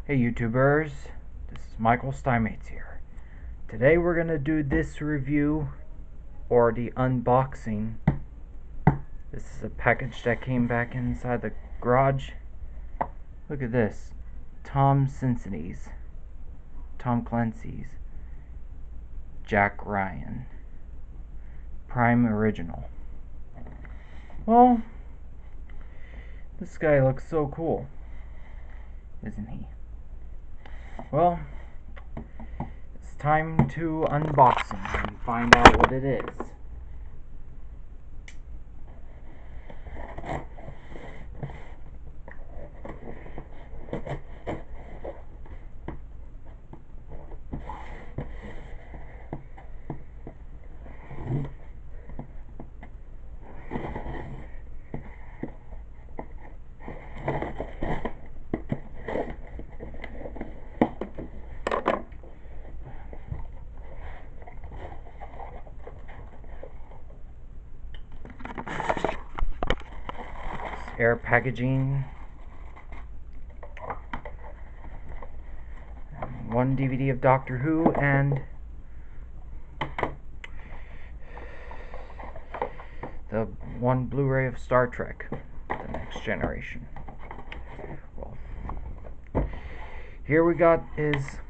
Hey YouTubers, this is Michael Steinmates here. Today we're going to do this review, or the unboxing. This is a package that came back inside the garage. Look at this. Tom Clancy's Jack Ryan Prime Original. Well, this guy looks so cool, isn't he? Well, it's time to unbox him and find out what it is. Air packaging, one DVD of Doctor Who, and the one Blu-ray of Star Trek, The Next Generation. Well, here we got is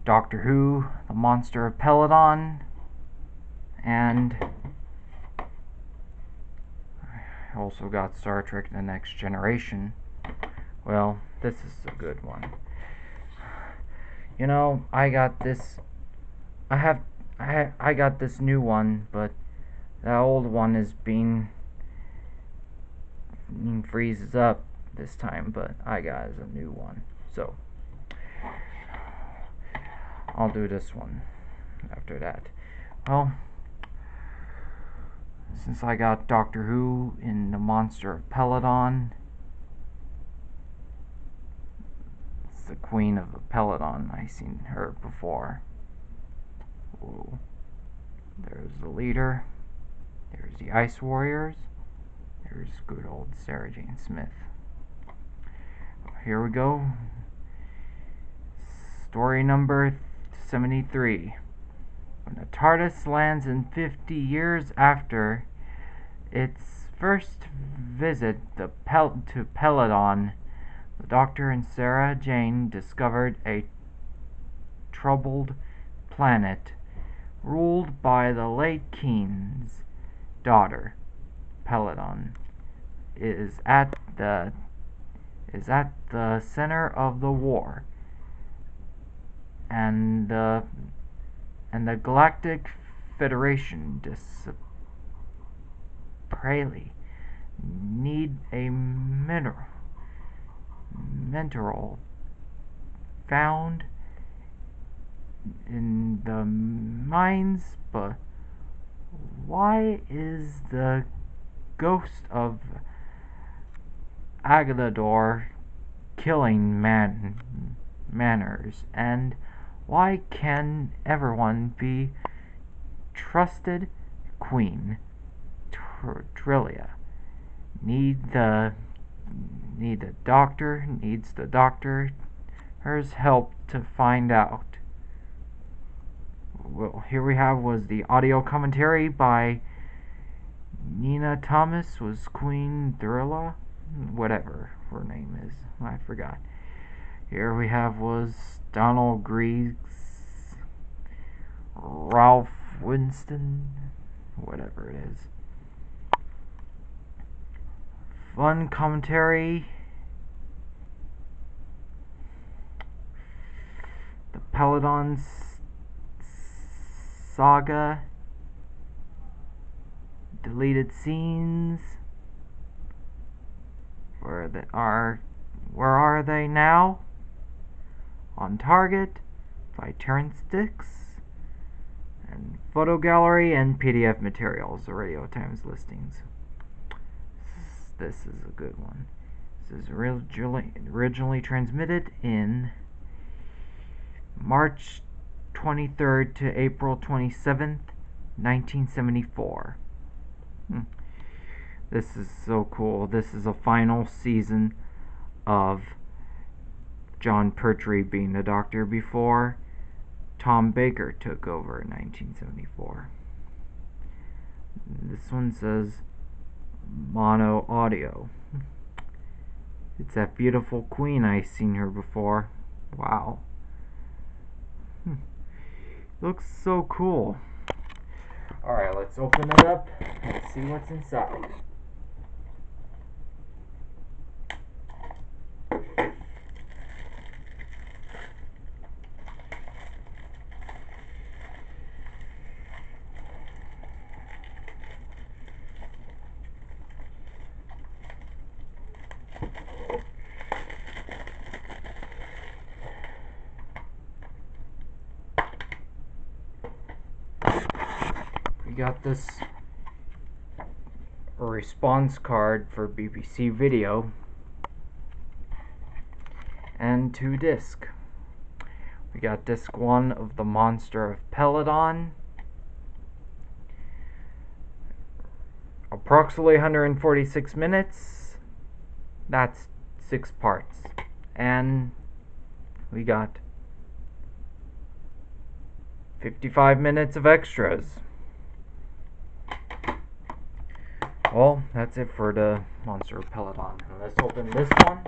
Doctor Who, The Monster of Peladon, and also got Star Trek The Next Generation. Well, this is a good one. You know, I got this new one, but the old one is freezes up this time, but I got a new one. So I'll do this one after that. Well, since I got Doctor Who in The Monster of Peladon, it's the Queen of the Peladon. I seen her before. Whoa. There's the leader. There's the Ice Warriors. There's good old Sarah Jane Smith. Here we go. Story number 73. When the TARDIS lands in 50 years after its first visit to Peladon, the Doctor and Sarah Jane discovered a troubled planet ruled by the late King's daughter. Peladon is at the center of the war, and the Galactic Federation desperately need a mineral found in the mines. But why is the ghost of Agador killing manners, and why can everyone be trusted? Queen Trillia needs the doctor's help to find out. Well, here we have was the audio commentary by Nina Thomas, was Queen Trillia, whatever her name is, I forgot. Here we have was Donald Griggs, Ralph Winston, whatever it is. Fun commentary. The Peladon Saga. Deleted scenes. Where are they now? On Target by Terrence Dix. And photo gallery and PDF materials, the Radio Times listings. This is a good one. This is originally transmitted in March 23rd to April 27th, 1974. This is so cool. This is a final season of John Pertwee being the Doctor before Tom Baker took over in 1974. This one says mono audio. It's that beautiful queen. I've seen her before. Wow. Looks so cool. Alright, let's open it up and see what's inside. We got this a response card for BBC Video and 2 discs. We got disc 1 of The Monster of Peladon, approximately 146 minutes. That's 6 parts. And we got 55 minutes of extras. Well, that's it for the Monster of Peladon. Let's open this one.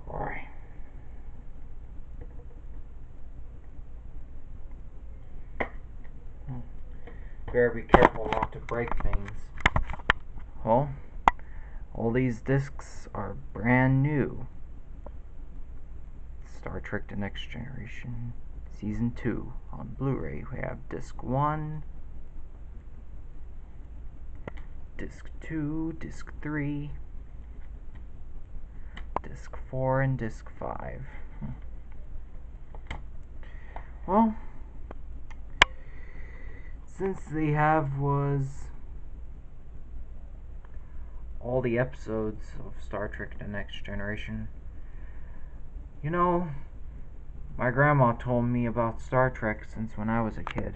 Alright. Better be careful not to break things. Well, all these discs are brand new. Star Trek The Next Generation Season 2 on Blu-ray. We have disc 1, disc 2, disc 3, disc 4, and disc 5. Well, since they have was all the episodes of Star Trek The Next Generation, you know, my grandma told me about Star Trek since when I was a kid.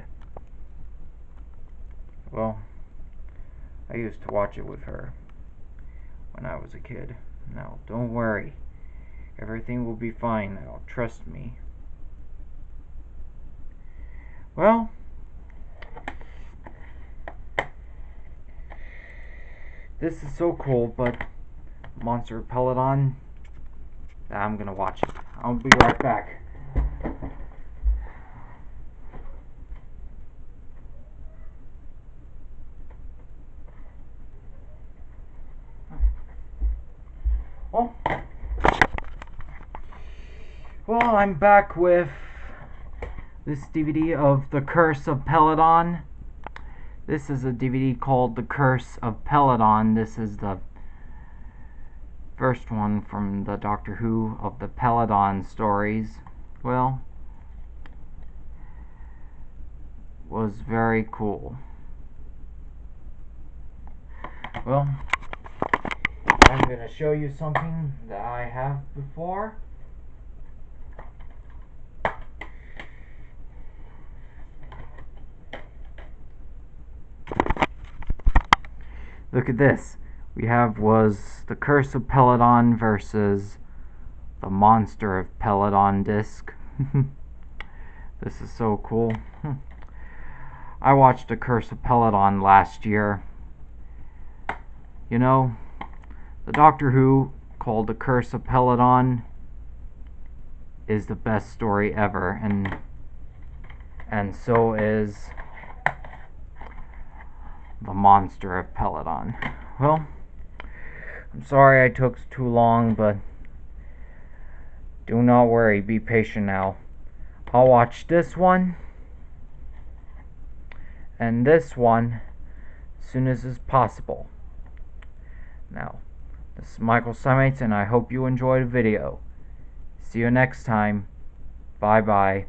Well, I used to watch it with her when I was a kid. Now, don't worry. Everything will be fine now. Trust me. Well, this is so cool, but Monster of Peladon, I'm gonna watch it. I'll be right back. Well, I'm back with this DVD of The Curse of Peladon. This is a DVD called The Curse of Peladon. This is the first one from the Doctor Who of the Peladon stories. Well, was very cool. Well, I'm going to show you something that I have before. Look at this. We have was The Curse of Peladon versus The Monster of Peladon disc. This is so cool. I watched The Curse of Peladon last year. You know, the Doctor Who called The Curse of Peladon is the best story ever, and so is The Monster of Peladon. Well, I'm sorry I took too long, but do not worry, be patient now. I'll watch this one and this one as soon as is possible. Now, this is Michael Simates, and I hope you enjoyed the video. See you next time. Bye bye.